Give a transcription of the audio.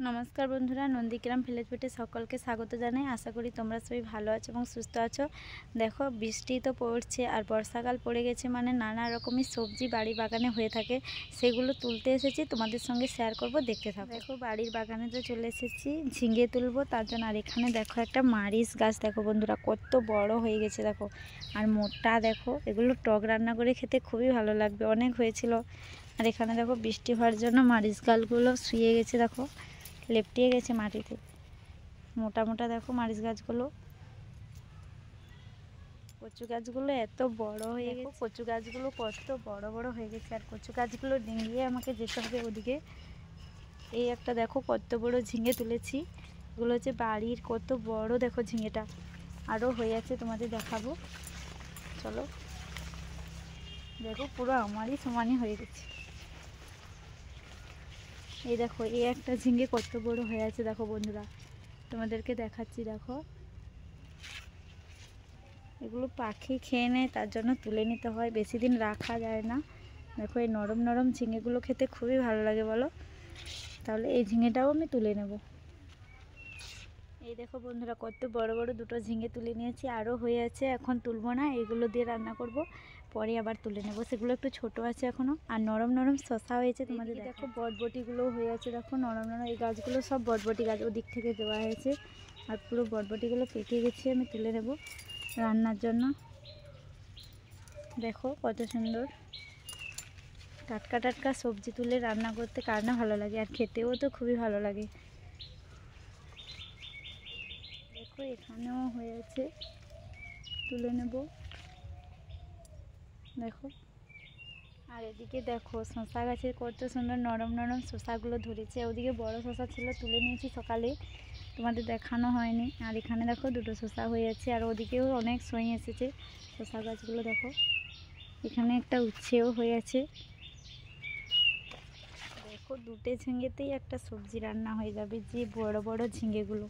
নমস্কার বন্ধুরা, নন্দীগ্রাম ভিলেজ ফুডে সকলকে স্বাগত জানাই। আশা করি তোমরা সবাই ভালো আছো এবং সুস্থ আছো। দেখো, বৃষ্টি তো পড়ছে আর বর্ষাকাল পড়ে গেছে, মানে নানা রকমের সবজি বাড়ি বাগানে হয়ে থাকে, সেগুলো তুলতে এসেছি, তোমাদের সঙ্গে শেয়ার করব, দেখতে থাকো। দেখো, বাড়ির বাগানে তো চলে এসেছি, ঝিঙে তুলবো তার জন্য। আর এখানে দেখো একটা মারিচ গাছ, দেখো বন্ধুরা কত বড় হয়ে গেছে, দেখো আর মোটা। দেখো, এগুলো টক রান্না করে খেতে খুবই ভালো লাগবে, অনেক হয়েছিল। আর এখানে দেখো বৃষ্টি হওয়ার জন্য মারিচ গাছগুলো শুয়ে গেছে, দেখো লেপটিয়ে গেছে মাটিতে, মোটা মোটা। দেখো মারিচ গাছগুলো, কচু গাছগুলো এত বড় হয়ে গেছে, কচু গাছগুলো কত বড় বড় হয়ে গেছে। আর কচু গাছগুলো ডিঙিয়ে আমাকে যেতে হবে ওদিকে। এই একটা দেখো কত বড় ঝিঙে তুলেছি, এগুলো হচ্ছে বাড়ির, কত বড় দেখো ঝিঙেটা। আরও হয়ে আছে, তোমাদের দেখাবো, চলো। দেখো পুরো আমারই সমানই হয়ে গেছে। এই দেখো, এই একটা ঝিঙে কত বড় হয়ে আছে, দেখো বন্ধুরা তোমাদেরকে দেখাচ্ছি। দেখো, এগুলো পাখি খেয়ে নেয়, তার জন্য তুলে নিতে হয়, বেশি দিন রাখা যায় না। দেখো, এই নরম নরম ঝিঙেগুলো খেতে খুবই ভালো লাগে, বলো। তাহলে এই ঝিঙেটাও আমি তুলে নেব। এই দেখো বন্ধুরা, কত বড় বড় দুটো ঝিঙে তুলে নিয়েছি, আরও হয়ে আছে, এখন তুলবো না, এগুলো দিয়ে রান্না করব, পরে আবার তুলে নেব। সেগুলো একটু ছোট আছে এখনও। আর নরম নরম শশা হয়েছে, তোমাদের দেখো বটবটিগুলোও হয়ে আছে, দেখো নরম নরম। এই গাছগুলো সব বটবটি গাছ, ওদিক থেকে দেওয়া হয়েছে। আর পুরো বটবটিগুলো পেকে গেছে, আমি তুলে নেব রান্নার জন্য। দেখো কত সুন্দর টাটকা টাটকা সবজি তুলে রান্না করতে কার না ভালো লাগে, আর খেতেও তো খুবই ভালো লাগে। দেখো এখানেও হয়েছে, তুলে নেব। দেখো, আর এদিকে দেখো শশা গাছের কত সুন্দর নরম নরম শশাগুলো ধরেছে। ওদিকে বড় শশা ছিল, তুলে নিয়েছি সকালে, তোমাদের দেখানো হয়নি। আর এখানে দেখো দুটো শশা হয়ে আছে, আর ওদিকেও অনেক সই এসেছে শশা গাছগুলো। দেখো এখানে একটা উচ্ছেও হয়ে আছে। দেখো, দুটো ঝিঙেতেই একটা সবজি রান্না হয়ে যাবে, যে বড় বড় ঝিঙেগুলো।